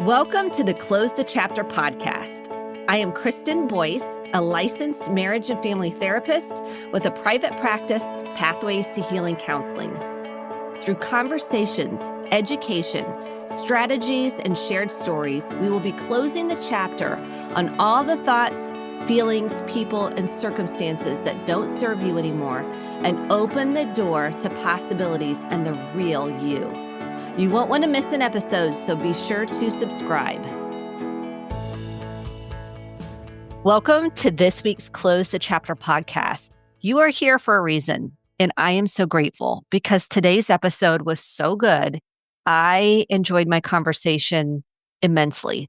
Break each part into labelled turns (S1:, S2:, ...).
S1: Welcome to the Close the Chapter podcast. I am Kristen Boyce, a licensed marriage and family therapist with a private practice, Pathways to Healing Counseling. Through conversations, education, strategies, and shared stories, we will be closing the chapter on all the thoughts, feelings, people, and circumstances that don't serve you anymore and open the door to possibilities and the real you. You won't want to miss an episode, so be sure to subscribe. Welcome to this week's Close the Chapter podcast. You are here for a reason, and I am so grateful because today's episode was so good. I enjoyed my conversation immensely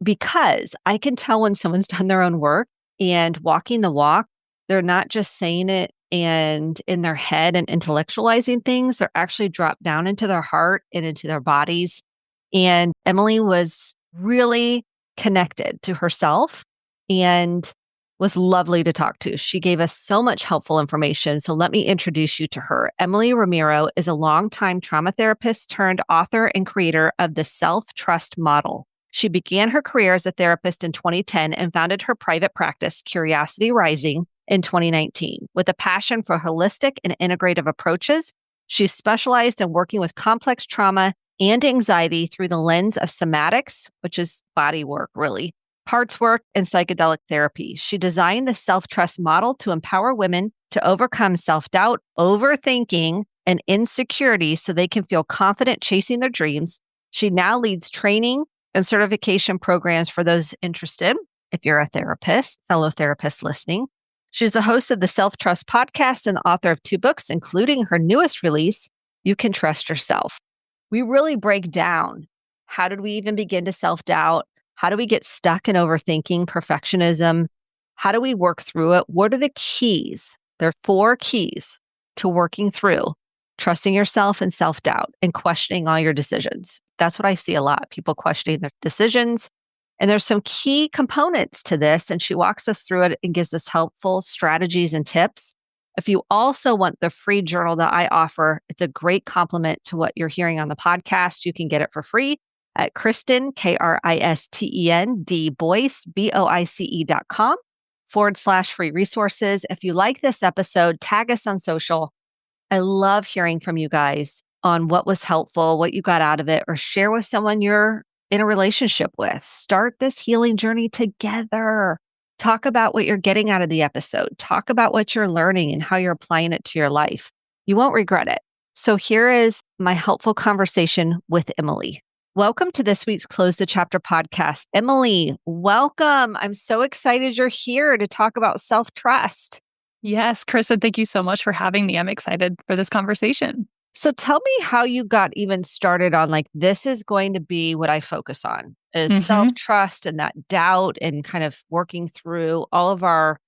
S1: because I can tell when someone's done their own work and walking the walk. They're not just saying it and in their head and intellectualizing things. They're actually dropped down into their heart and into their bodies. And Emily was really connected to herself and was lovely to talk to. She gave us so much helpful information. So let me introduce you to her. Emily Romero is a longtime trauma therapist turned author and creator of the self-trust model. She began her career as a therapist in 2010 and founded her private practice, Curiosity Rising, in 2019. With a passion for holistic and integrative approaches, she's specialized in working with complex trauma and anxiety through the lens of somatics, which is body work, really, parts work, and psychedelic therapy. She designed the self-trust model to empower women to overcome self-doubt, overthinking, and insecurity so they can feel confident chasing their dreams. She now leads training and certification programs for those interested. If you're a therapist, fellow therapists listening, she's the host of the Self-Trust podcast and the author of 2 books, including her newest release, You Can Trust Yourself. We really break down how did we even begin to self-doubt? How do we get stuck in overthinking, perfectionism? How do we work through it? What are the keys? There are 4 keys to working through trusting yourself and self-doubt and questioning all your decisions. That's what I see a lot, people questioning their decisions. And there's some key components to this, and she walks us through it and gives us helpful strategies and tips. If you also want the free journal that I offer, it's a great complement to what you're hearing on the podcast. You can get it for free at Kristen, Kristen, Boyce, BOICE.com/free resources. If you like this episode, tag us on social. I love hearing from you guys on what was helpful, what you got out of it, or share with someone you're in a relationship with. Start this healing journey together. Talk about what you're getting out of the episode. Talk about what you're learning and how you're applying it to your life. You won't regret it. So here is my helpful conversation with Emily. Welcome to this week's Close the Chapter podcast. Emily, welcome. I'm so excited you're here to talk about self-trust.
S2: Yes, Kristen, thank you so much for having me. I'm excited for this conversation.
S1: So tell me how you got even started on this is going to be what I focus on is self-trust and that doubt and kind of working through all of our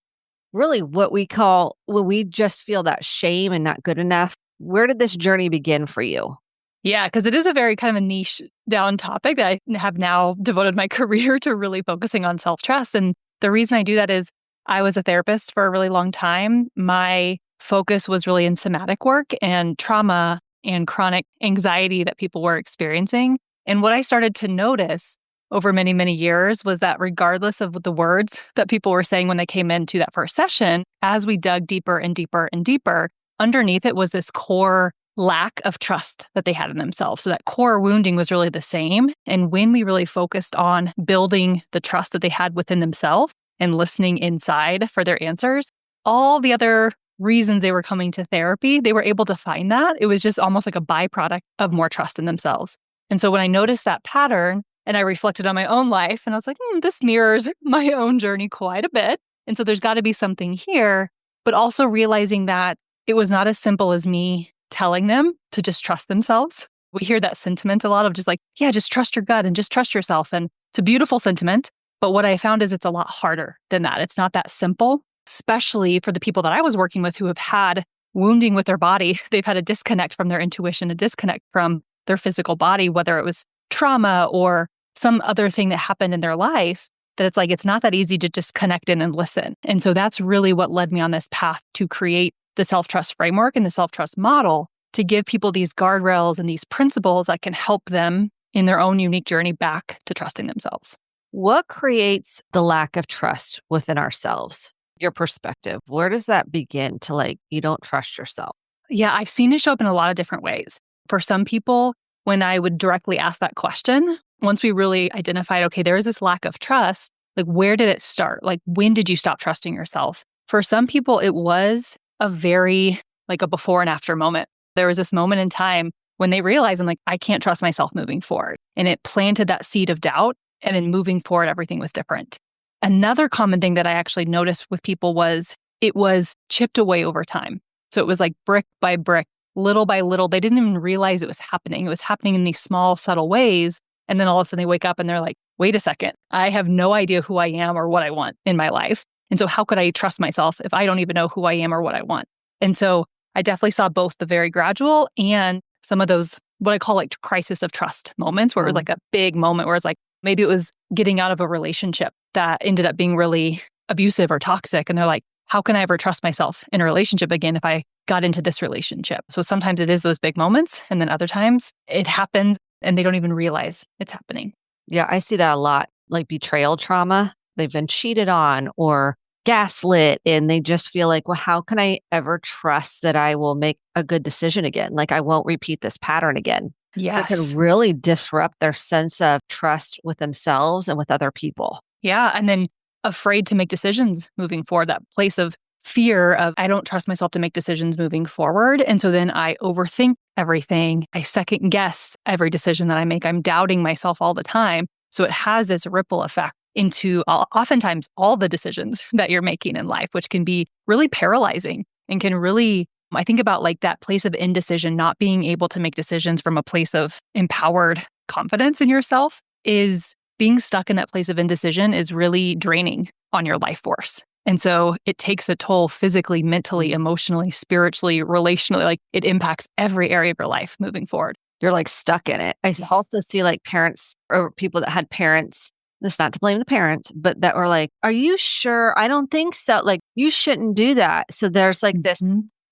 S1: really what we call when we just feel that shame and not good enough. Where did this journey begin for you?
S2: Yeah, because it is a very kind of a niche down topic that I have now devoted my career to really focusing on self-trust. And the reason I do that is I was a therapist for a really long time. My focus was really in somatic work and trauma and chronic anxiety that people were experiencing. And what I started to notice over many, many years was that regardless of the words that people were saying when they came into that first session, as we dug deeper and deeper and deeper, underneath it was this core lack of trust that they had in themselves. So that core wounding was really the same. And when we really focused on building the trust that they had within themselves and listening inside for their answers, all the other reasons they were coming to therapy, they were able to find that. It was just almost like a byproduct of more trust in themselves. And so when I noticed that pattern and I reflected on my own life and I was like, this mirrors my own journey quite a bit. And so there's got to be something here, but also realizing that it was not as simple as me telling them to just trust themselves. We hear that sentiment a lot of just just trust your gut and just trust yourself. And it's a beautiful sentiment. But what I found is it's a lot harder than that. It's not that simple, especially for the people that I was working with who have had wounding with their body. They've had a disconnect from their intuition, a disconnect from their physical body, whether it was trauma or some other thing that happened in their life, that it's not that easy to just connect in and listen. And so that's really what led me on this path to create the self-trust framework and the self-trust model to give people these guardrails and these principles that can help them in their own unique journey back to trusting themselves.
S1: What creates the lack of trust within ourselves? Your perspective, where does that begin to you don't trust yourself?
S2: Yeah, I've seen it show up in a lot of different ways. For some people, when I would directly ask that question, once we really identified, okay, there is this lack of trust, where did it start? When did you stop trusting yourself? For some people, it was a very, a before and after moment. There was this moment in time when they realized, I can't trust myself moving forward. And it planted that seed of doubt. And then moving forward, everything was different. Another common thing that I actually noticed with people was it was chipped away over time. So it was brick by brick, little by little. They didn't even realize it was happening. It was happening in these small, subtle ways. And then all of a sudden they wake up and they're like, wait a second, I have no idea who I am or what I want in my life. And so how could I trust myself if I don't even know who I am or what I want? And so I definitely saw both the very gradual and some of those, what I call crisis of trust moments where it was a big moment where it's maybe it was getting out of a relationship that ended up being really abusive or toxic. And they're like, how can I ever trust myself in a relationship again if I got into this relationship? So sometimes it is those big moments. And then other times it happens and they don't even realize it's happening.
S1: Yeah, I see that a lot, betrayal trauma. They've been cheated on or gaslit, and they just feel well, how can I ever trust that I will make a good decision again? I won't repeat this pattern again.
S2: Yes.
S1: So it can really disrupt their sense of trust with themselves and with other people.
S2: Yeah. And then afraid to make decisions moving forward, that place of fear of, I don't trust myself to make decisions moving forward. And so then I overthink everything. I second guess every decision that I make. I'm doubting myself all the time. So it has this ripple effect into oftentimes all the decisions that you're making in life, which can be really paralyzing and can really, I think about that place of indecision, not being able to make decisions from a place of empowered confidence in yourself is being stuck in that place of indecision is really draining on your life force. And so it takes a toll physically, mentally, emotionally, spiritually, relationally, it impacts every area of your life moving forward.
S1: You're stuck in it. I also see parents or people that had parents. This is not to blame the parents, but that were are you sure? I don't think so. You shouldn't do that. So there's this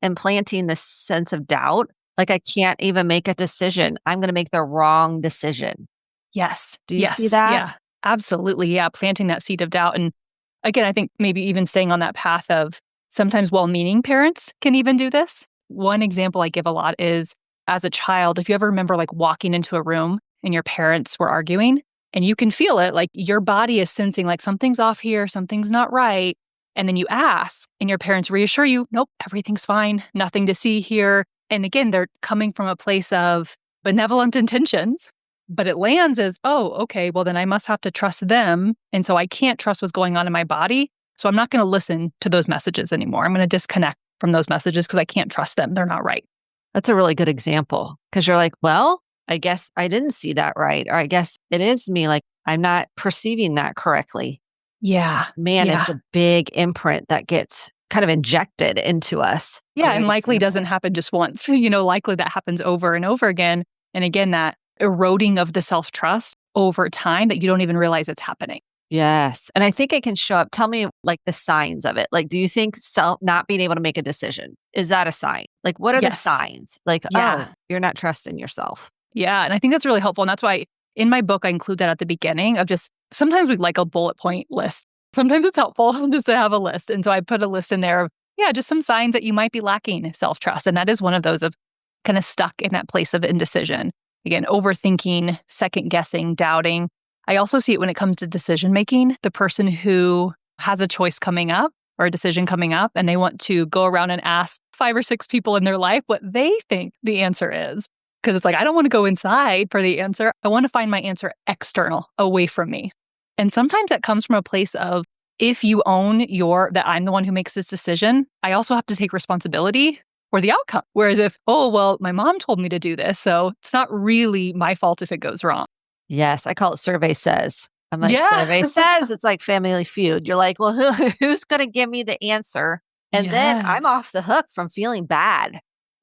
S1: implanting this sense of doubt. I can't even make a decision. I'm going to make the wrong decision.
S2: Yes.
S1: Do you see that?
S2: Yeah, absolutely. Yeah. Planting that seed of doubt. And again, I think maybe even staying on that path of sometimes well-meaning parents can even do this. One example I give a lot is as a child, if you ever remember walking into a room and your parents were arguing, and you can feel it, your body is sensing something's off here, something's not right. And then you ask and your parents reassure you, nope, everything's fine, nothing to see here. And again, they're coming from a place of benevolent intentions, but it lands as, oh, okay, well then I must have to trust them. And so I can't trust what's going on in my body. So I'm not going to listen to those messages anymore. I'm going to disconnect from those messages because I can't trust them. They're not right.
S1: That's a really good example because you're well, I guess I didn't see that right. Or I guess it is me. I'm not perceiving that correctly.
S2: Yeah.
S1: Man,
S2: yeah.
S1: It's a big imprint that gets kind of injected into us.
S2: Yeah. And likely doesn't happen just once. Likely that happens over and over again. And again, that eroding of the self-trust over time that you don't even realize it's happening.
S1: Yes. And I think it can show up. Tell me the signs of it. Do you think not being able to make a decision, is that a sign? What are the signs? Oh, you're not trusting yourself.
S2: Yeah. And I think that's really helpful. And that's why in my book, I include that at the beginning of just, sometimes we a bullet point list. Sometimes it's helpful just to have a list. And so I put a list in there of, just some signs that you might be lacking self-trust. And that is one of those of kind of stuck in that place of indecision. Again, overthinking, second guessing, doubting. I also see it when it comes to decision making. The person who has a choice coming up or a decision coming up and they want to go around and ask 5 or 6 people in their life what they think the answer is. Because it's I don't want to go inside for the answer. I want to find my answer external, away from me. And sometimes that comes from a place of, if you own that I'm the one who makes this decision, I also have to take responsibility for the outcome. Whereas if, oh, well, my mom told me to do this, so it's not really my fault if it goes wrong.
S1: Yes, I call it survey says. I'm survey says. It's Family Feud. You're well, who's going to give me the answer? And then I'm off the hook from feeling bad.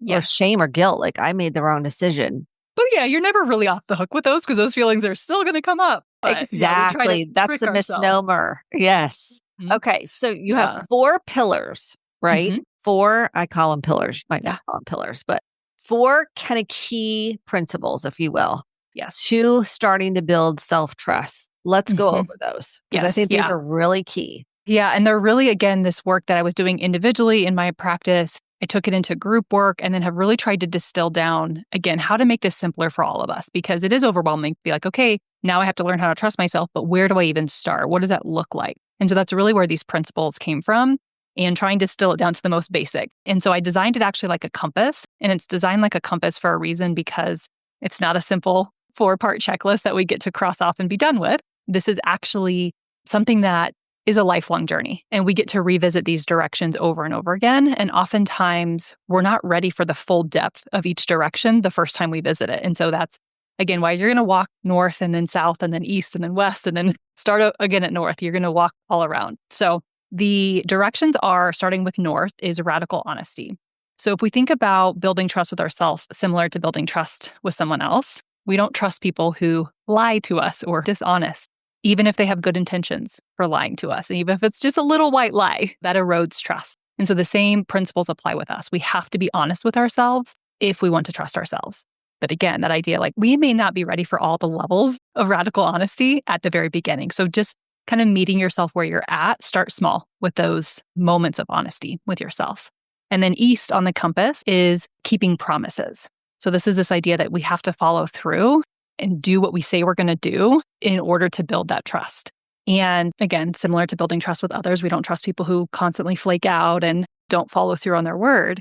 S1: Or shame or guilt, I made the wrong decision.
S2: But yeah, you're never really off the hook with those because those feelings are still going to come up. But
S1: exactly. That's the misnomer. Yes. Mm-hmm. Okay. So you have 4 pillars, right? Mm-hmm. 4, I call them pillars. You might not call them pillars, but 4 kind of key principles, if you will.
S2: Yes.
S1: to starting to build self-trust. Let's go
S2: Mhm.
S1: over those because I
S2: Yes.
S1: think these
S2: Yeah.
S1: are really key.
S2: Yeah. And they're really, again, this work that I was doing individually in my practice. I took it into group work and then have really tried to distill down, again, how to make this simpler for all of us because it is overwhelming to be like, okay, now I have to learn how to trust myself, but where do I even start? What does that look like? And so that's really where these principles came from and trying to distill it down to the most basic. And so I designed it actually like a compass, and it's designed like a compass for a reason because it's not a simple 4-part checklist that we get to cross off and be done with. This is actually something that is a lifelong journey. And we get to revisit these directions over and over again. And oftentimes we're not ready for the full depth of each direction the first time we visit it. And so that's, again, why you're going to walk north and then south and then east and then west and then start again at north. You're going to walk all around. So the directions are, starting with north, is radical honesty. So if we think about building trust with ourselves, similar to building trust with someone else, we don't trust people who lie to us or dishonest, even if they have good intentions for lying to us. And even if it's just a little white lie, that erodes trust. And so the same principles apply with us. We have to be honest with ourselves if we want to trust ourselves. But again, that idea, like we may not be ready for all the levels of radical honesty at the very beginning. So just kind of meeting yourself where you're at, start small with those moments of honesty with yourself. And then east on the compass is keeping promises. So this is this idea that we have to follow through and do what we say we're going to do in order to build that trust. And again, similar to building trust with others, we don't trust people who constantly flake out and don't follow through on their word.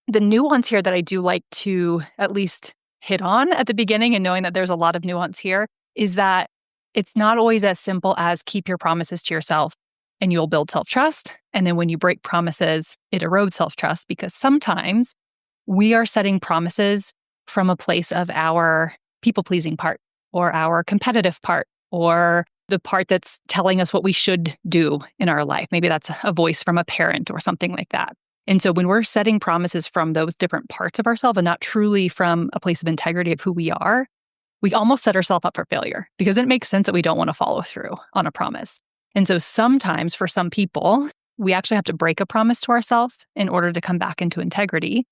S2: The nuance here that I do like to at least hit on at the beginning, and knowing that there's a lot of nuance here, is that it's not always as simple as keep your promises to yourself and you'll build self-trust. And then when you break promises, it erodes self-trust because sometimes we are setting promises from a place of our people-pleasing part or our competitive part or the part that's telling us what we should do in our life. Maybe that's a voice from a parent or something like that. And so when we're setting promises from those different parts of ourselves and not truly from a place of integrity of who we are, we almost set ourselves up for failure because it makes sense that we don't want to follow through on a promise. And so sometimes for some people, we actually have to break a promise to ourselves in order to come back into integrity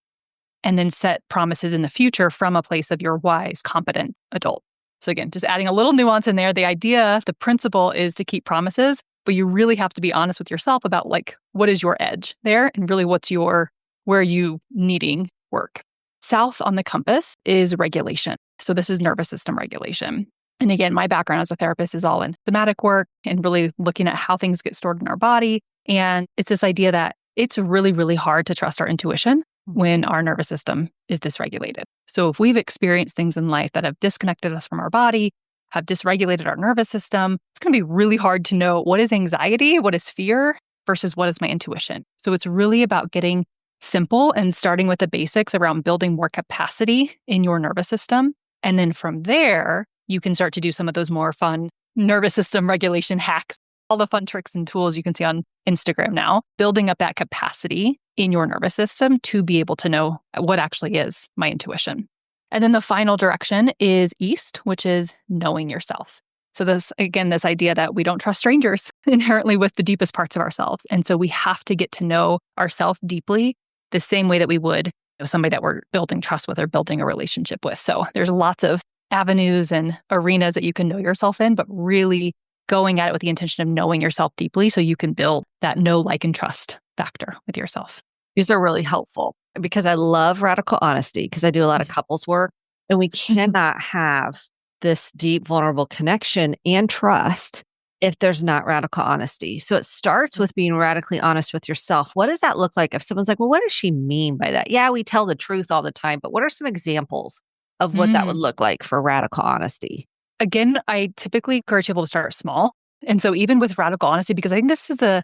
S2: and then set promises in the future from a place of your wise, competent adult. So again, just adding a little nuance in there. The idea, the principle is to keep promises, but you really have to be honest with yourself about like, what is your edge there? And really where are you needing work? South on the compass is regulation. So this is nervous system regulation. And again, my background as a therapist is all in thematic work and really looking at how things get stored in our body. And it's this idea that it's really, really hard to trust our intuition when our nervous system is dysregulated. So if we've experienced things in life that have disconnected us from our body, have dysregulated our nervous system, it's going to be really hard to know what is anxiety, what is fear versus what is my intuition. So it's really about getting simple and starting with the basics around building more capacity in your nervous system. And then from there, you can start to do some of those more fun nervous system regulation hacks, all the fun tricks and tools you can see on Instagram now, building up that capacity in your nervous system to be able to know what actually is my intuition. And then the final direction is east, which is knowing yourself. So this idea that we don't trust strangers inherently with the deepest parts of ourselves. And so we have to get to know ourselves deeply the same way that we would somebody that we're building trust with or building a relationship with. So there's lots of avenues and arenas that you can know yourself in, but really going at it with the intention of knowing yourself deeply so you can build that know, like, and trust factor with yourself.
S1: These are really helpful because I love radical honesty because I do a lot of couples work and we cannot have this deep, vulnerable connection and trust if there's not radical honesty. So it starts with being radically honest with yourself. What does that look like if someone's like, well, what does she mean by that? Yeah, we tell the truth all the time, but what are some examples of what that would look like for radical honesty?
S2: Again, I typically encourage people to start small. And so even with radical honesty, because I think this is a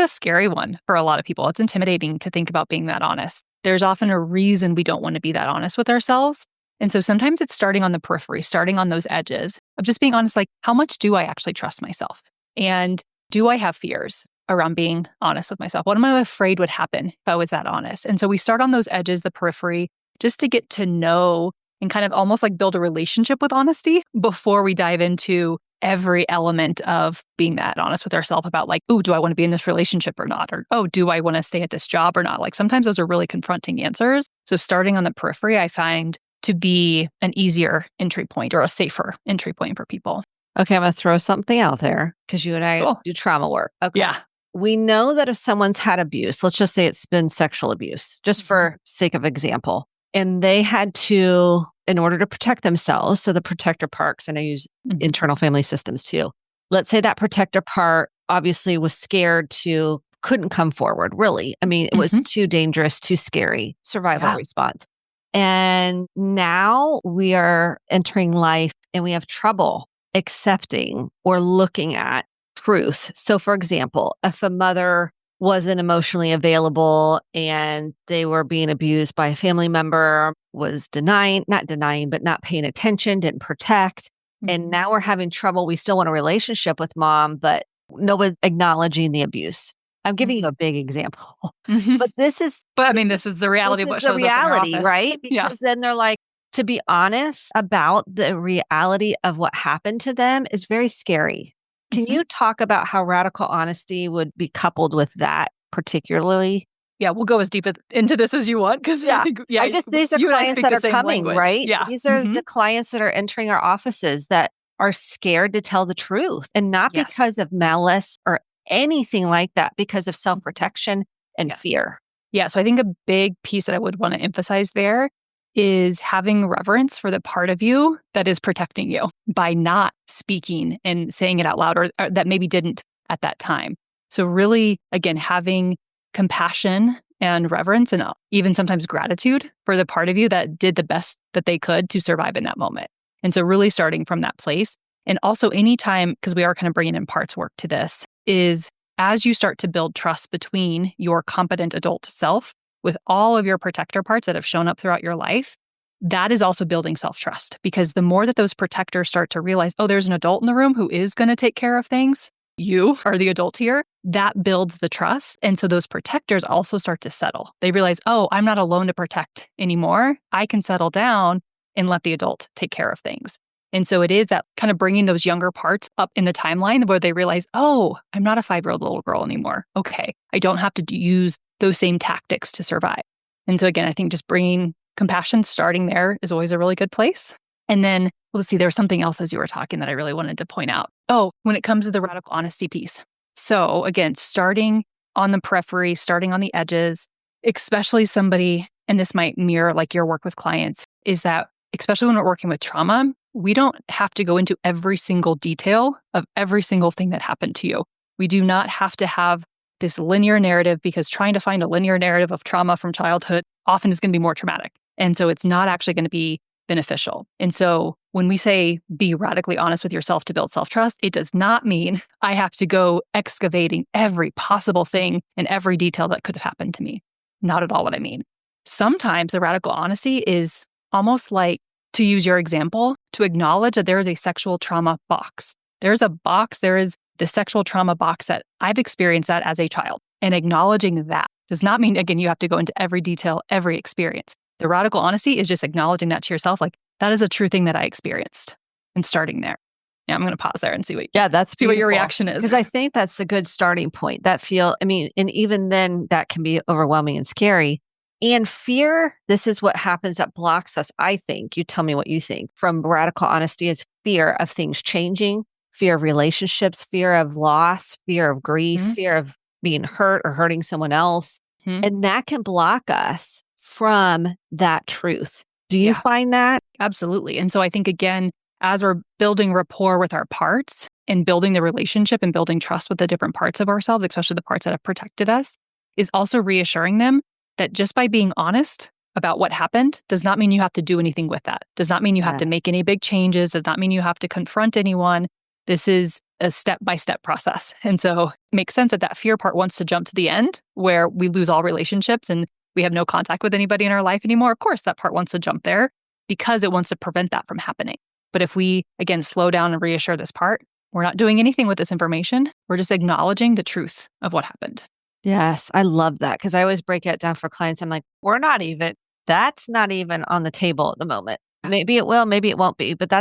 S2: scary one for a lot of people. It's intimidating to think about being that honest. There's often a reason we don't want to be that honest with ourselves. And so sometimes it's starting on the periphery, starting on those edges of just being honest, like, how much do I actually trust myself? And do I have fears around being honest with myself? What am I afraid would happen if I was that honest? And so we start on those edges, the periphery, just to get to know and kind of almost like build a relationship with honesty before we dive into every element of being that honest with ourselves about like, oh, do I want to be in this relationship or not? Or, oh, do I want to stay at this job or not? Like sometimes those are really confronting answers. So starting on the periphery, I find to be an easier entry point or a safer entry point for people.
S1: Okay, I'm going to throw something out there because you and I do trauma work. Okay.
S2: Yeah.
S1: We know that if someone's had abuse, let's just say it's been sexual abuse, just for sake of example, and they had to, in order to protect themselves, so the protector parts, and I use internal family systems too. Let's say that protector part obviously was scared couldn't come forward, really. I mean, it was too dangerous, too scary, survival response. And now we are entering life and we have trouble accepting or looking at truth. So, for example, if a mother wasn't emotionally available and they were being abused by a family member, was not denying, but not paying attention, didn't protect. And now we're having trouble. We still want a relationship with mom, but no one's acknowledging the abuse. I'm giving you a big example, but this is
S2: the reality of what shows up in your office.
S1: Right? Because then they're like, to be honest about the reality of what happened to them is very scary. Can you talk about how radical honesty would be coupled with that particularly?
S2: Yeah, we'll go as deep into this as you want because
S1: these are clients that are coming,
S2: language.
S1: Right?
S2: Yeah.
S1: These are the clients that are entering our offices that are scared to tell the truth, and not because of malice or anything like that, because of self-protection and fear.
S2: Yeah, so I think a big piece that I would want to emphasize there is having reverence for the part of you that is protecting you by not speaking and saying it out loud or that maybe didn't at that time. So really, again, having compassion and reverence and even sometimes gratitude for the part of you that did the best that they could to survive in that moment. And so really starting from that place. And also anytime, because we are kind of bringing in parts work to this, is as you start to build trust between your competent adult self with all of your protector parts that have shown up throughout your life, that is also building self-trust. Because the more that those protectors start to realize, oh, there's an adult in the room who is going to take care of things, you are the adult here, that builds the trust. And so those protectors also start to settle. They realize, oh, I'm not alone to protect anymore. I can settle down and let the adult take care of things. And so it is that kind of bringing those younger parts up in the timeline where they realize, oh, I'm not a 5-year-old little girl anymore. Okay, I don't have to use those same tactics to survive. And so again, I think just bringing compassion, starting there is always a really good place. And then, let's see, there was something else as you were talking that I really wanted to point out. Oh, when it comes to the radical honesty piece. So again, starting on the periphery, starting on the edges, especially somebody, and this might mirror like your work with clients, is that especially when we're working with trauma, we don't have to go into every single detail of every single thing that happened to you. We do not have to have this linear narrative because trying to find a linear narrative of trauma from childhood often is going to be more traumatic. And so it's not actually going to be beneficial. And so when we say be radically honest with yourself to build self-trust, it does not mean I have to go excavating every possible thing and every detail that could have happened to me. Not at all what I mean. Sometimes the radical honesty is almost like, to use your example, to acknowledge that there is a sexual trauma box. There's a box, there is the sexual trauma box that I've experienced that as a child. And acknowledging that does not mean, again, you have to go into every detail, every experience. The radical honesty is just acknowledging that to yourself, like, that is a true thing that I experienced, and starting there. Yeah, I'm going to pause there and see what your reaction is.
S1: Because I think that's a good starting point. And even then that can be overwhelming and scary. And fear, this is what happens that blocks us, I think. You tell me what you think. From radical honesty is fear of things changing, fear of relationships, fear of loss, fear of grief, fear of being hurt or hurting someone else. And that can block us from that truth. Do you find that?
S2: Absolutely. And so I think, again, as we're building rapport with our parts and building the relationship and building trust with the different parts of ourselves, especially the parts that have protected us, is also reassuring them that just by being honest about what happened does not mean you have to do anything with that. Does not mean you have to make any big changes. Does not mean you have to confront anyone. This is a step-by-step process. And so it makes sense that fear part wants to jump to the end where we lose all relationships and we have no contact with anybody in our life anymore. Of course, that part wants to jump there because it wants to prevent that from happening. But if we, again, slow down and reassure this part, we're not doing anything with this information. We're just acknowledging the truth of what happened.
S1: Yes, I love that because I always break it down for clients. I'm like, that's not even on the table at the moment. Maybe it will, maybe it won't be, but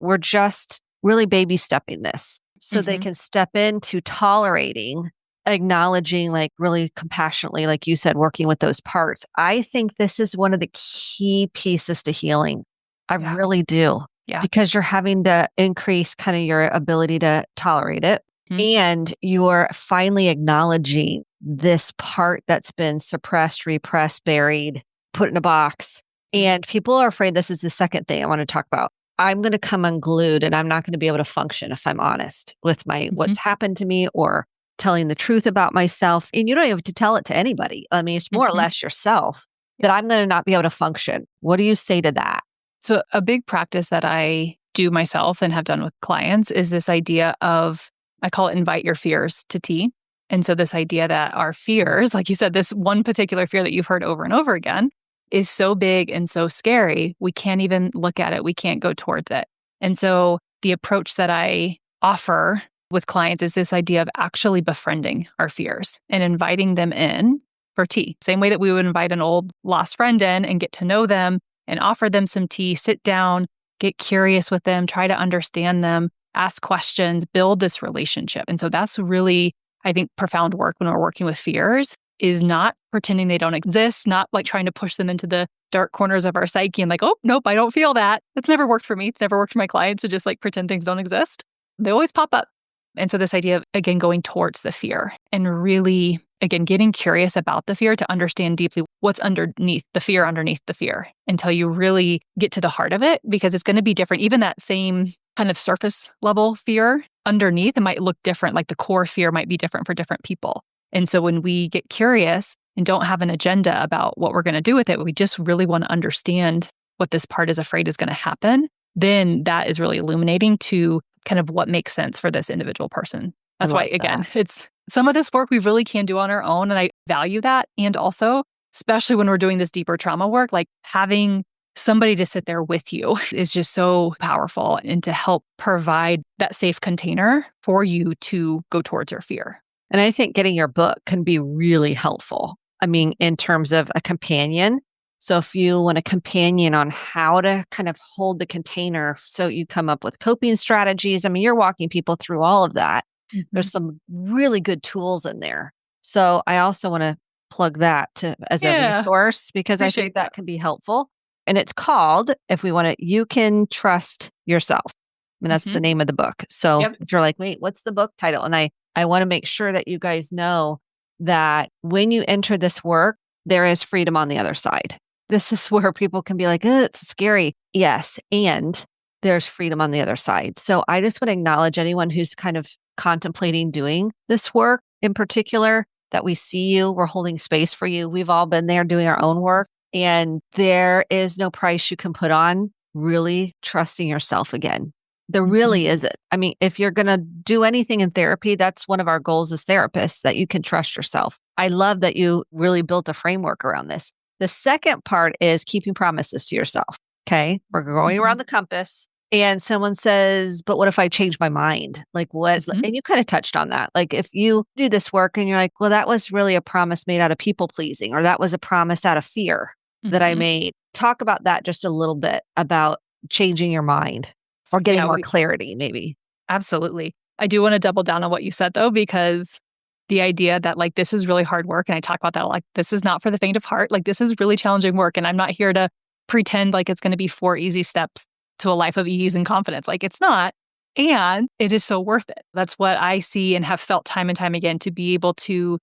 S1: we're just really baby stepping this so they can step into tolerating acknowledging, like really compassionately, like you said, working with those parts. I think this is one of the key pieces to healing. I
S2: Yeah.
S1: really do.
S2: Yeah.
S1: Because you're having to increase kind of your ability to tolerate it. And you're finally acknowledging this part that's been suppressed, repressed, buried, put in a box. And people are afraid this is the second thing I want to talk about. I'm going to come unglued and I'm not going to be able to function if I'm honest with my what's happened to me or telling the truth about myself. And you don't have to tell it to anybody. I mean, it's more or less yourself that I'm going to not be able to function. What do you say to that?
S2: So a big practice that I do myself and have done with clients is this idea of, I call it invite your fears to tea. And so this idea that our fears, like you said, this one particular fear that you've heard over and over again is so big and so scary, we can't even look at it. We can't go towards it. And so the approach that I offer with clients is this idea of actually befriending our fears and inviting them in for tea. Same way that we would invite an old lost friend in and get to know them and offer them some tea, sit down, get curious with them, try to understand them, ask questions, build this relationship. And so that's really, I think, profound work when we're working with fears, is not pretending they don't exist, not like trying to push them into the dark corners of our psyche and like, oh, nope, I don't feel that. It's never worked for me. It's never worked for my clients to just like pretend things don't exist. They always pop up. And so this idea of, again, going towards the fear and really, again, getting curious about the fear to understand deeply what's underneath the fear until you really get to the heart of it, because it's going to be different. Even that same kind of surface level fear underneath, it might look different. Like the core fear might be different for different people. And so when we get curious and don't have an agenda about what we're going to do with it, we just really want to understand what this part is afraid is going to happen, then that is really illuminating to kind of what makes sense for this individual person. That's why, again, it's some of this work we really can do on our own. And I value that. And also, especially when we're doing this deeper trauma work, like having somebody to sit there with you is just so powerful and to help provide that safe container for you to go towards your fear.
S1: And I think getting your book can be really helpful. I mean, in terms of a companion. So if you want a companion on how to kind of hold the container, so you come up with coping strategies. I mean, you're walking people through all of that. There's some really good tools in there. So I also want to plug that as a resource, because I think that can be helpful. And it's called, if we want to, You Can Trust Yourself. I mean, that's the name of the book. So if you're like, wait, what's the book title? And I want to make sure that you guys know that when you enter this work, there is freedom on the other side. This is where people can be like, oh, it's scary. Yes. And there's freedom on the other side. So I just want to acknowledge anyone who's kind of contemplating doing this work in particular, that we see you, we're holding space for you. We've all been there doing our own work. And there is no price you can put on really trusting yourself again. There really isn't. I mean, if you're going to do anything in therapy, that's one of our goals as therapists, that you can trust yourself. I love that you really built a framework around this. The second part is keeping promises to yourself. Okay. We're going around the compass and someone says, but what if I change my mind? Like what? And you kind of touched on that. Like if you do this work and you're like, well, that was really a promise made out of people pleasing, or that was a promise out of fear that I made. Talk about that just a little bit, about changing your mind or getting more clarity, maybe.
S2: Absolutely. I do want to double down on what you said, though, because the idea that like this is really hard work, and I talk about that, like this is not for the faint of heart. Like this is really challenging work, and I'm not here to pretend like it's going to be 4 easy steps to a life of ease and confidence. Like it's not, and it is so worth it. That's what I see and have felt time and time again, to be able to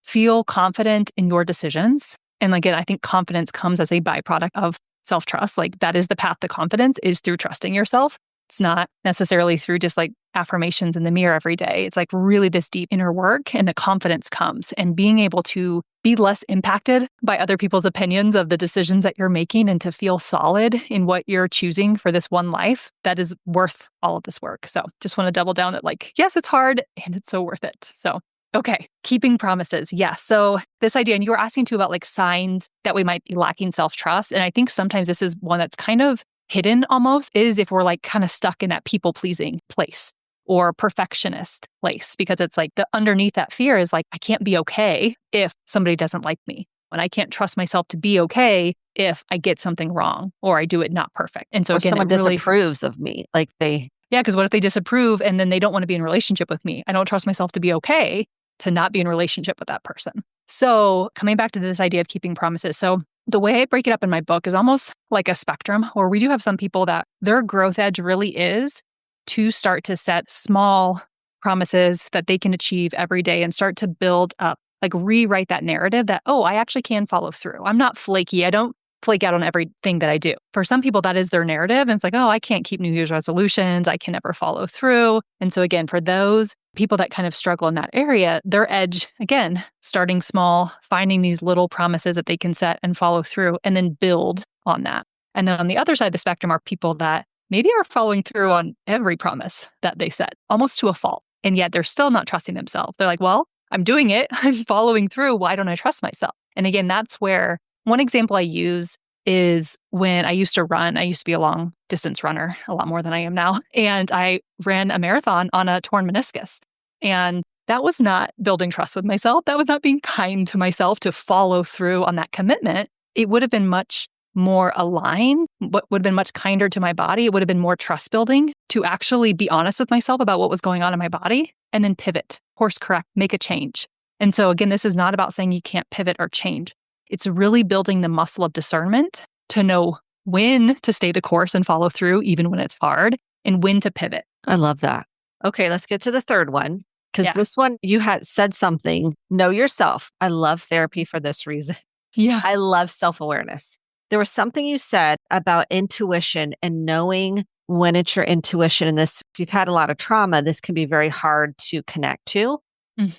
S2: feel confident in your decisions. And again, I think confidence comes as a byproduct of self-trust. Like that is the path to confidence, is through trusting yourself. It's not necessarily through just like affirmations in the mirror every day. It's like really this deep inner work, and the confidence comes, and being able to be less impacted by other people's opinions of the decisions that you're making, and to feel solid in what you're choosing for this one life, that is worth all of this work. So just want to double down that like, yes, it's hard and it's so worth it. So, okay. Keeping promises. Yes. So this idea, and you were asking too about like signs that we might be lacking self-trust. And I think sometimes this is one that's kind of hidden almost, is if we're like kind of stuck in that people-pleasing place or perfectionist place, because it's like the underneath that fear is like, I can't be okay if somebody doesn't like me. And I can't trust myself to be okay if I get something wrong or I do it not perfect. And so
S1: or
S2: again,
S1: someone disapproves of me, like
S2: because what if they disapprove and then they don't want to be in a relationship with me? I don't trust myself to be okay to not be in relationship with that person. So coming back to this idea of keeping promises. So the way I break it up in my book is almost like a spectrum, where we do have some people that their growth edge really is to start to set small promises that they can achieve every day and start to build up, like rewrite that narrative that, oh, I actually can follow through. I'm not flaky. I don't flake out on everything that I do. For some people, that is their narrative. And it's like, oh, I can't keep New Year's resolutions. I can never follow through. And so again, for those people that kind of struggle in that area, their edge, again, starting small, finding these little promises that they can set and follow through and then build on that. And then on the other side of the spectrum are people that maybe are following through on every promise that they set, almost to a fault. And yet they're still not trusting themselves. They're like, well, I'm doing it. I'm following through. Why don't I trust myself? And again, that's where one example I use is when I used to run. I used to be a long distance runner, a lot more than I am now. And I ran a marathon on a torn meniscus. And that was not building trust with myself. That was not being kind to myself to follow through on that commitment. It would have been much more aligned, but would have been much kinder to my body. It would have been more trust building to actually be honest with myself about what was going on in my body and then pivot, course correct, make a change. And so again, this is not about saying you can't pivot or change. It's really building the muscle of discernment to know when to stay the course and follow through, even when it's hard, and when to pivot.
S1: I love that. Okay, let's get to the third one. Because this one, you had said something, know yourself. I love therapy for this reason.
S2: Yeah.
S1: I love self-awareness. There was something you said about intuition and knowing when it's your intuition. And this, if you've had a lot of trauma, this can be very hard to connect to.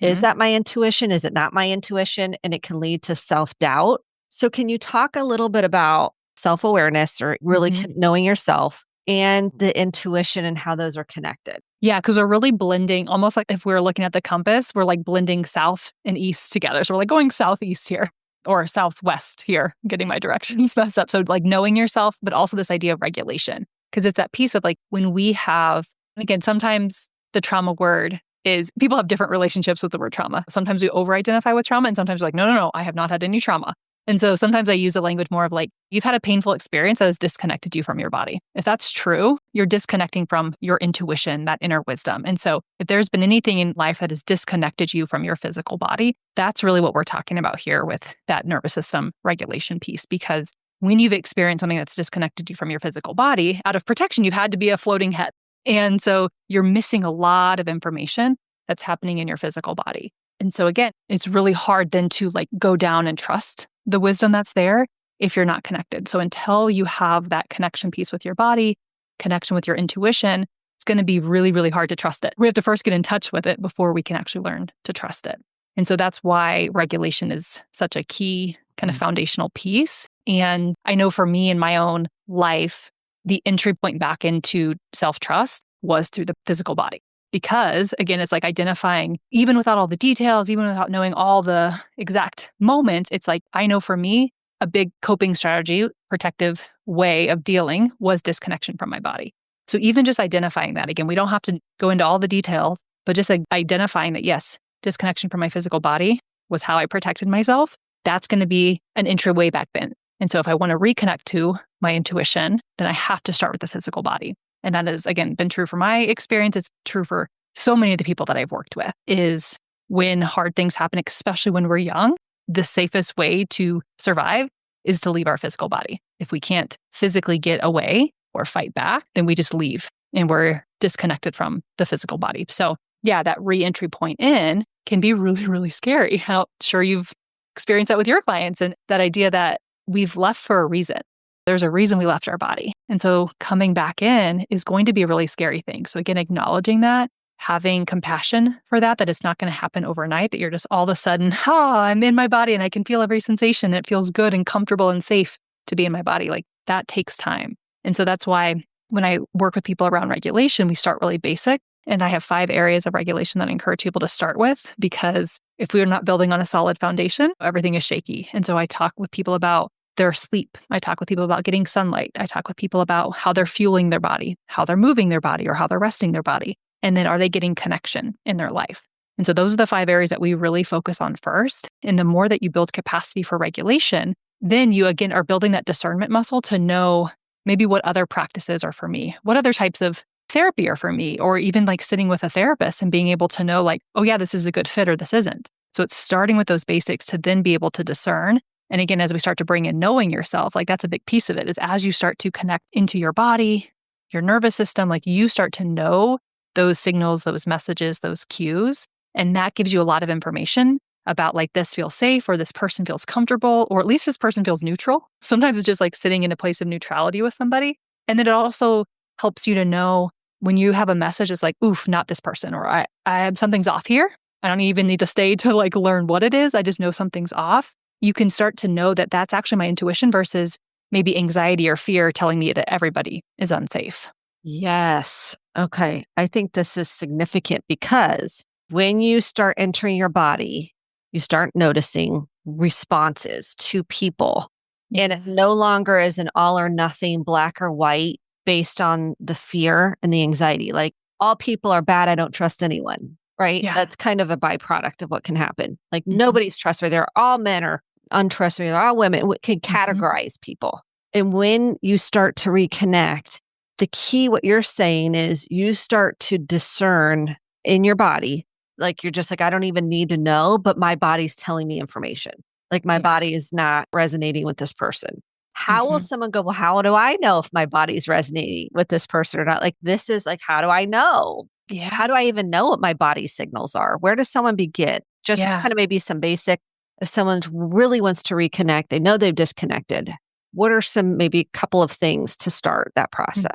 S1: Is that my intuition? Is it not my intuition? And it can lead to self-doubt. So can you talk a little bit about self-awareness or really knowing yourself and the intuition and how those are connected?
S2: Yeah, because we're really blending, almost like if we were looking at the compass, we're like blending south and east together. So we're like going southeast here or southwest here, getting my directions messed up. So like knowing yourself, but also this idea of regulation, because it's that piece of like when we have, and again, sometimes the trauma word is people have different relationships with the word trauma. Sometimes we over-identify with trauma and sometimes we're like, no, I have not had any trauma. And so sometimes I use a language more of like, you've had a painful experience that has disconnected you from your body. If that's true, you're disconnecting from your intuition, that inner wisdom. And so if there's been anything in life that has disconnected you from your physical body, that's really what we're talking about here with that nervous system regulation piece. Because when you've experienced something that's disconnected you from your physical body, out of protection, you've had to be a floating head. And so you're missing a lot of information that's happening in your physical body. And so again, it's really hard then to like go down and trust the wisdom that's there if you're not connected. So until you have that connection piece with your body, connection with your intuition, it's going to be really, really hard to trust it. We have to first get in touch with it before we can actually learn to trust it. And so that's why regulation is such a key kind of foundational piece. And I know for me in my own life, the entry point back into self-trust was through the physical body. Because again, it's like identifying, even without all the details, even without knowing all the exact moments, it's like, I know for me, a big coping strategy, protective way of dealing was disconnection from my body. So even just identifying that, again, we don't have to go into all the details, but just identifying that, yes, disconnection from my physical body was how I protected myself. That's going to be an entryway back then. And so if I want to reconnect to my intuition, then I have to start with the physical body. And that has, again, been true for my experience. It's true for so many of the people that I've worked with, is when hard things happen, especially when we're young, the safest way to survive is to leave our physical body. If we can't physically get away or fight back, then we just leave and we're disconnected from the physical body. So yeah, that re-entry point in can be really, really scary. I'm sure you've experienced that with your clients, and that idea that we've left for a reason. There's a reason we left our body. And so coming back in is going to be a really scary thing. So again, acknowledging that, having compassion for that it's not going to happen overnight, that you're just all of a sudden, I'm in my body and I can feel every sensation. It feels good and comfortable and safe to be in my body. Like that takes time. And so that's why when I work with people around regulation, we start really basic. And I have 5 areas of regulation that I encourage people to start with, because if we are not building on a solid foundation, everything is shaky. And so I talk with people about their sleep. I talk with people about getting sunlight. I talk with people about how they're fueling their body, how they're moving their body, or how they're resting their body. And then are they getting connection in their life? And so those are the 5 areas that we really focus on first. And the more that you build capacity for regulation, then you again are building that discernment muscle to know maybe what other practices are for me. What other types of therapy are for me, or even like sitting with a therapist and being able to know like, oh yeah, this is a good fit or this isn't. So it's starting with those basics to then be able to discern. And again, as we start to bring in knowing yourself, like that's a big piece of it, is as you start to connect into your body, your nervous system, like you start to know those signals, those messages, those cues. And that gives you a lot of information about like this feels safe, or this person feels comfortable, or at least this person feels neutral. Sometimes it's just like sitting in a place of neutrality with somebody. And then it also helps you to know when you have a message, it's like, oof, not this person, or I something's off here. I don't even need to stay to like learn what it is. I just know something's off. You can start to know that that's actually my intuition versus maybe anxiety or fear telling me that everybody is unsafe.
S1: Yes. Okay. I think this is significant because when you start entering your body, you start noticing responses to people. And it no longer is an all or nothing, black or white, based on the fear and the anxiety. Like, all people are bad. I don't trust anyone. Right.
S2: Yeah.
S1: That's kind of a byproduct of what can happen. Like, nobody's trustworthy. They're all men are untrustworthy. They're all women. We can categorize people. And when you start to reconnect, the key, what you're saying is you start to discern in your body. Like, you're just like, I don't even need to know, but my body's telling me information. Like, my body is not resonating with this person. How will someone go, well, how do I know if my body's resonating with this person or not? Like, this is like, how do I know?
S2: Yeah.
S1: How do I even know what my body signals are? Where does someone begin? Just kind of maybe some basic, if someone really wants to reconnect, they know they've disconnected. What are some, maybe a couple of things to start that process?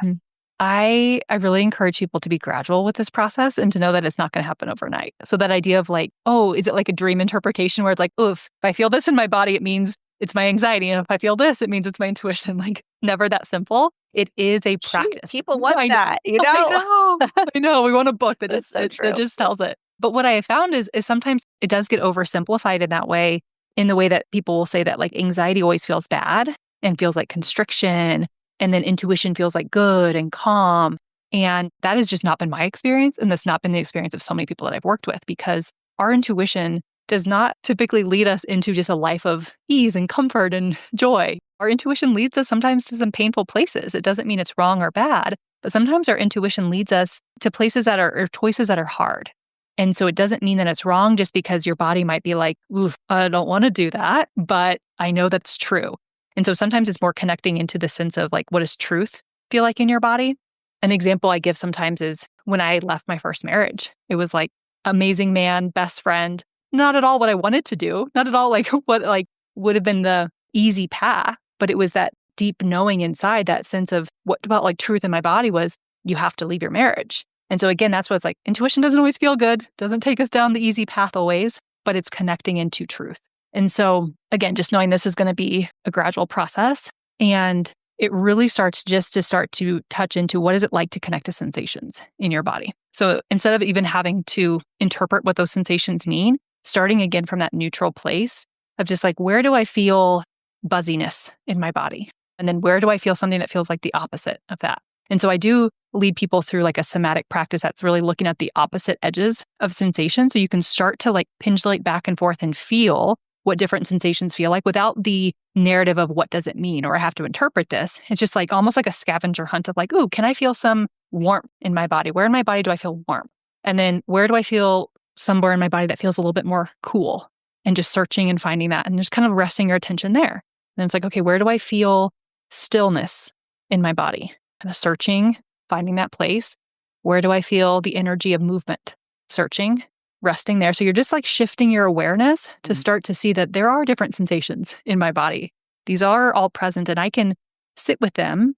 S2: I really encourage people to be gradual with this process and to know that it's not going to happen overnight. So that idea of like, oh, is it like a dream interpretation where it's like, oh, if I feel this in my body, it means it's my anxiety. And if I feel this, it means it's my intuition. Like, never that simple. It is a practice.
S1: People want that, you know?
S2: I know. We want a book that just
S1: so
S2: that just tells it. But what I have found is sometimes it does get oversimplified in that way, in the way that people will say that like anxiety always feels bad and feels like constriction. And then intuition feels like good and calm. And that has just not been my experience. And that's not been the experience of so many people that I've worked with, because our intuition does not typically lead us into just a life of ease and comfort and joy. Our intuition leads us sometimes to some painful places. It doesn't mean it's wrong or bad, but sometimes our intuition leads us to places that are, or choices that are hard. And so it doesn't mean that it's wrong just because your body might be like, oof, I don't want to do that, but I know that's true. And so sometimes it's more connecting into the sense of like, what does truth feel like in your body? An example I give sometimes is when I left my first marriage. It was like amazing man, best friend, not at all what I wanted to do, not at all like what like would have been the easy path, but it was that deep knowing inside, that sense of what about like truth in my body was, you have to leave your marriage. And so again, that's what's like, intuition doesn't always feel good, doesn't take us down the easy path always, but it's connecting into truth. And so again, just knowing this is going to be a gradual process, and it really starts just to start to touch into what is it like to connect to sensations in your body. So instead of even having to interpret what those sensations mean, starting again from that neutral place of just like, where do I feel buzziness in my body? And then where do I feel something that feels like the opposite of that? And so I do lead people through like a somatic practice that's really looking at the opposite edges of sensation. So you can start to like pendulate back and forth and feel what different sensations feel like without the narrative of what does it mean, or I have to interpret this. It's just like almost like a scavenger hunt of like, ooh, can I feel some warmth in my body? Where in my body do I feel warm? And then where do I feel somewhere in my body that feels a little bit more cool? And just searching and finding that and just kind of resting your attention there. And then it's like, okay, where do I feel stillness in my body? Kind of searching, finding that place. Where do I feel the energy of movement? Searching, resting there. So you're just like shifting your awareness to start to see that there are different sensations in my body. These are all present, and I can sit with them,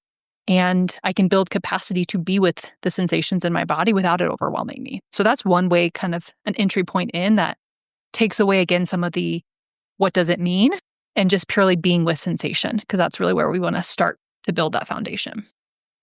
S2: and I can build capacity to be with the sensations in my body without it overwhelming me. So that's one way, kind of an entry point in that takes away again some of the what does it mean, and just purely being with sensation, because that's really where we want to start to build that foundation.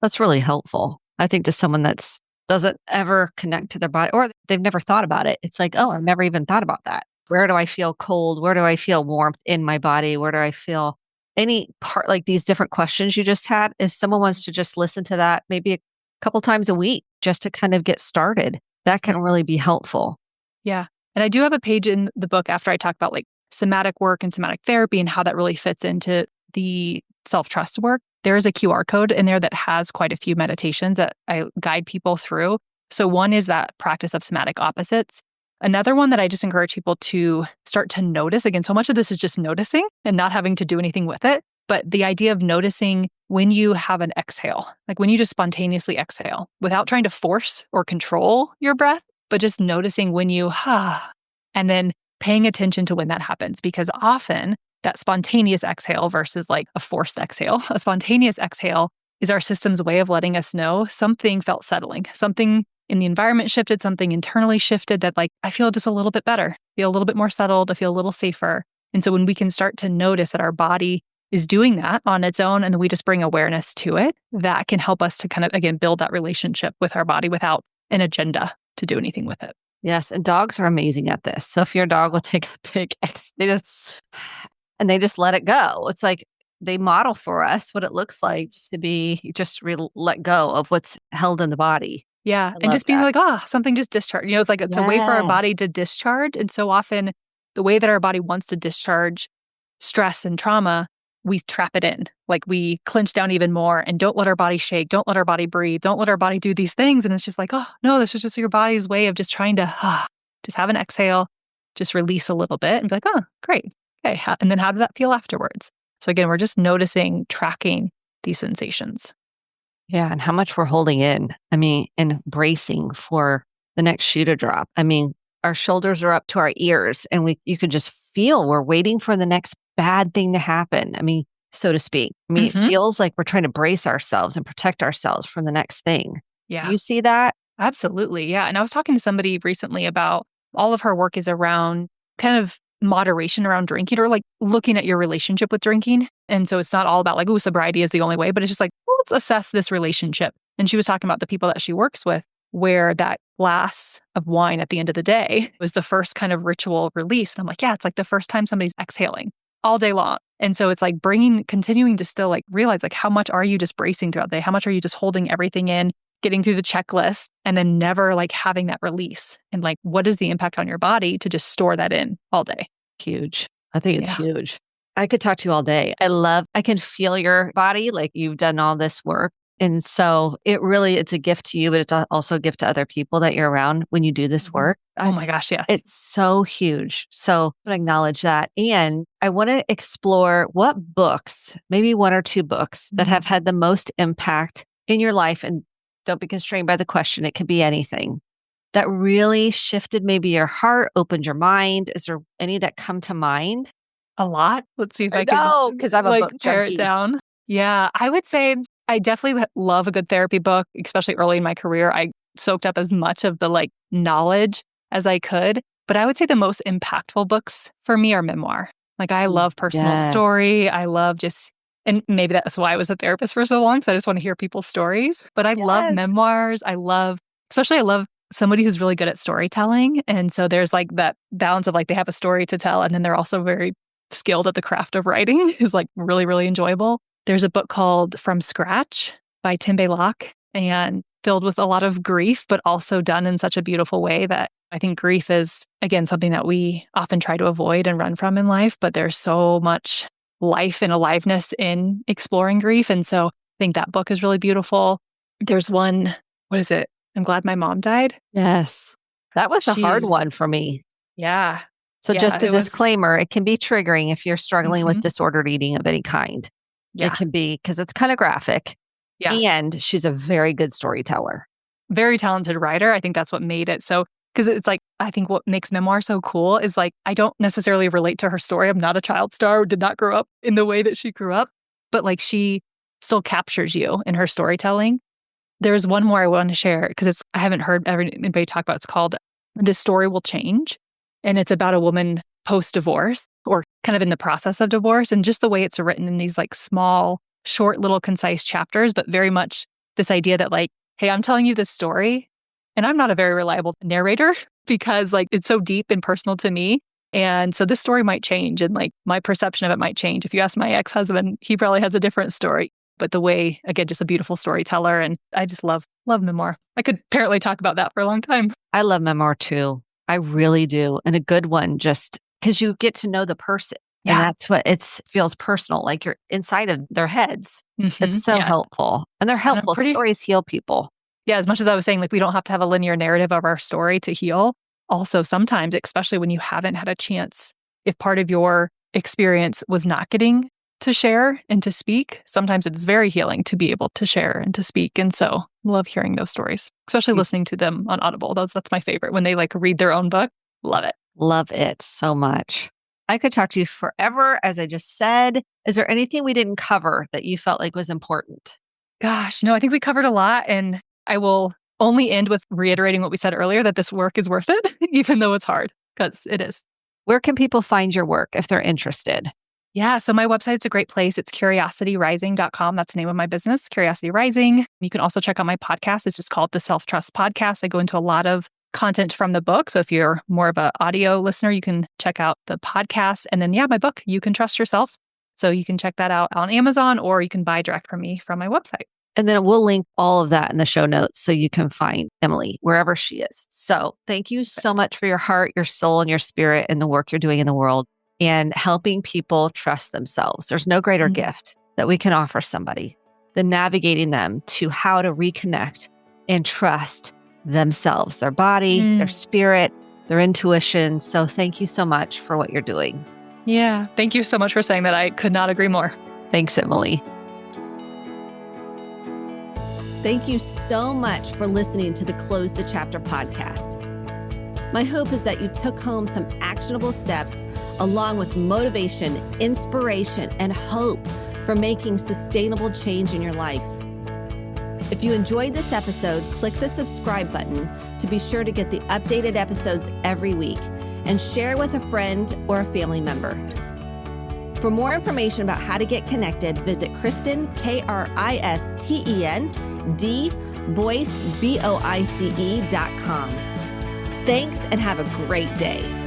S1: That's really helpful. I think to someone that's doesn't ever connect to their body, or they've never thought about it. It's like, oh, I've never even thought about that. Where do I feel cold? Where do I feel warmth in my body? Where do I feel any part, like these different questions you just had? If someone wants to just listen to that maybe a couple times a week just to kind of get started, that can really be helpful.
S2: Yeah. And I do have a page in the book after I talk about like somatic work and somatic therapy and how that really fits into the self-trust work. there is a QR code in there that has quite a few meditations that I guide people through. So one is that practice of somatic opposites. Another one that I just encourage people to start to notice. Again, so much of this is just noticing and not having to do anything with it. But the idea of noticing when you have an exhale, like when you just spontaneously exhale without trying to force or control your breath, but just noticing when you, and then paying attention to when that happens. Because often that spontaneous exhale versus like a forced exhale, a spontaneous exhale is our system's way of letting us know something felt settling, something in the environment shifted, something internally shifted that like, I feel just a little bit better, feel a little bit more settled, I feel a little safer. And so when we can start to notice that our body is doing that on its own and then we just bring awareness to it, that can help us to kind of, again, build that relationship with our body without an agenda to do anything with it.
S1: Yes. And dogs are amazing at this. So if your dog will take a big they just let it go. It's like they model for us what it looks like to be just let go of what's held in the body.
S2: Yeah. And just being like, something just discharged. It's like it's a way for our body to discharge. And so often the way that our body wants to discharge stress and trauma, we trap it in. Like we clench down even more and don't let our body shake, don't let our body breathe, don't let our body do these things. And it's just like, oh, no, this is just your body's way of just trying to just have an exhale, just release a little bit and be like, oh, great. Okay. And then how did that feel afterwards? So again, we're just noticing, tracking these sensations.
S1: Yeah. And how much we're holding in. I mean, and bracing for the next shoe to drop. I mean, our shoulders are up to our ears and you could just feel we're waiting for the next bad thing to happen. I mean, so to speak. I mean, It feels like we're trying to brace ourselves and protect ourselves from the next thing.
S2: Yeah.
S1: Do you see that?
S2: Absolutely. Yeah. And I was talking to somebody recently about all of her work is around kind of moderation around drinking or like looking at your relationship with drinking. And so it's not all about like, oh, sobriety is the only way, but it's just like, well, let's assess this relationship. And she was talking about the people that she works with, where that glass of wine at the end of the day was the first kind of ritual release. And I'm like, yeah, it's like the first time somebody's exhaling all day long. And so it's like continuing to still like realize like how much are you just bracing throughout the day? How much are you just holding everything in, getting through the checklist and then never like having that release? And like, what is the impact on your body to just store that in all day?
S1: Huge. I think it's huge. I could talk to you all day. I can feel your body, like you've done all this work. And so it's a gift to you, but it's also a gift to other people that you're around when you do this work.
S2: Oh my gosh, yeah.
S1: It's so huge. So I acknowledge that. And I want to explore what books, maybe one or two books that have had the most impact in your life. And don't be constrained by the question. It could be anything that really shifted maybe your heart, opened your mind. Is there any that come to mind?
S2: A lot. Let's see if I
S1: can because I'm a book
S2: pare
S1: junkie.
S2: It down. Yeah, I would say I definitely love a good therapy book, especially early in my career. I soaked up as much of the like knowledge as I could. But I would say the most impactful books for me are memoir. Like I love personal story. I love and maybe that's why I was a therapist for so long. So I just want to hear people's stories. But I love memoirs. I love somebody who's really good at storytelling. And so there's like that balance of like they have a story to tell and then they're also very skilled at the craft of writing is like really, really enjoyable. There's a book called From Scratch by Timbe Locke and filled with a lot of grief, but also done in such a beautiful way that I think grief is, again, something that we often try to avoid and run from in life, but there's so much life and aliveness in exploring grief. And so I think that book is really beautiful. There's one, what is it? I'm Glad My Mom Died.
S1: Yes. That was a hard one for me.
S2: Yeah.
S1: So just a disclaimer, it can be triggering if you're struggling with disordered eating of any kind. Yeah. It can be because it's kind of graphic. Yeah. And she's a very good storyteller.
S2: Very talented writer. I think that's what made it so, because it's like, I think what makes memoir so cool is like, I don't necessarily relate to her story. I'm not a child star, did not grow up in the way that she grew up, but like she still captures you in her storytelling. There's one more I want to share because I haven't heard anybody talk about. It's called This Story Will Change. And it's about a woman post-divorce or kind of in the process of divorce. And just the way it's written in these like small, short, little concise chapters, but very much this idea that like, hey, I'm telling you this story and I'm not a very reliable narrator because like it's so deep and personal to me. And so this story might change and like my perception of it might change. If you ask my ex-husband, he probably has a different story. But the way, again, just a beautiful storyteller. And I just love memoir. I could apparently talk about that for a long time.
S1: I love memoir too. I really do. And a good one just because you get to know the person. And
S2: Yeah.
S1: that's what it feels personal, like you're inside of their heads. It's so
S2: Yeah.
S1: helpful. And they're
S2: And I'm
S1: helpful. Stories heal people.
S2: Yeah, as much as I was saying, like, we don't have to have a linear narrative of our story to heal. Also, sometimes, especially when you haven't had a chance, if part of your experience was not getting to share and to speak, sometimes it's very healing to be able to share and to speak. And so I love hearing those stories, especially listening to them on Audible. That's my favorite when they like read their own book. Love it.
S1: Love it so much. I could talk to you forever, as I just said. Is there anything we didn't cover that you felt like was important?
S2: Gosh, no, I think we covered a lot. And I will only end with reiterating what we said earlier, that this work is worth it, even though it's hard, because it is.
S1: Where can people find your work if they're interested?
S2: Yeah, so my website's a great place. It's curiosityrising.com. That's the name of my business, Curiosity Rising. You can also check out my podcast. It's just called the Self Trust Podcast. I go into a lot of content from the book. So if you're more of an audio listener, you can check out the podcast. And then, my book, You Can Trust Yourself. So you can check that out on Amazon, or you can buy direct from me from my website.
S1: And then we'll link all of that in the show notes so you can find Emily wherever she is. So thank you so much for your heart, your soul, and your spirit and the work you're doing in the world and helping people trust themselves. There's no greater gift that we can offer somebody than navigating them to how to reconnect and trust themselves, their body, their spirit, their intuition. So thank you so much for what you're doing.
S2: Yeah. Thank you so much for saying that. I could not agree more.
S1: Thanks, Emily. Thank you so much for listening to the Close the Chapter podcast. My hope is that you took home some actionable steps along with motivation, inspiration, and hope for making sustainable change in your life. If you enjoyed this episode, click the subscribe button to be sure to get the updated episodes every week and share with a friend or a family member. For more information about how to get connected, visit Kristen, KRISTEN, Boyce, BOICE.com. Thanks and have a great day.